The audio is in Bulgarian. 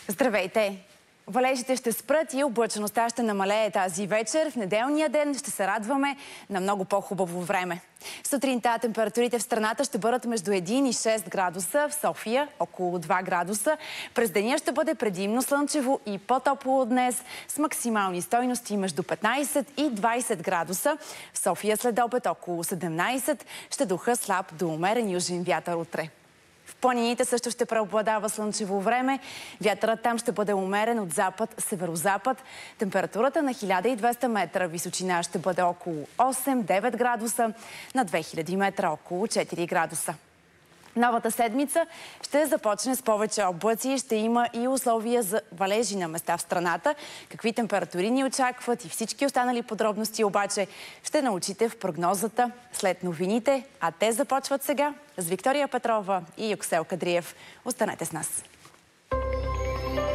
Здравейте! Валежите ще спрат и облачността ще намалее тази вечер. В неделния ден ще се радваме на много по-хубаво време. Сутринта температурите в страната ще бъдат между 1 и 6 градуса, в София около 2 градуса. През деня ще бъде предимно слънчево и по-топло от днес, с максимални стойности между 15 и 20 градуса. В София след обед около 17, ще духа слаб до умерен южен вятър утре. В планините също ще преобладава слънчево време. Вятърът там ще бъде умерен от запад-северозапад. Температурата на 1200 метра височина ще бъде около 8-9 градуса, на 2000 метра около 4 градуса. Новата седмица ще започне с повече облаци, ще има и условия за валежи на места в страната. Какви температури ни очакват и всички останали подробности обаче ще научите в прогнозата след новините, а те започват сега с Виктория Петрова и Юксел Кадриев. Останете с нас!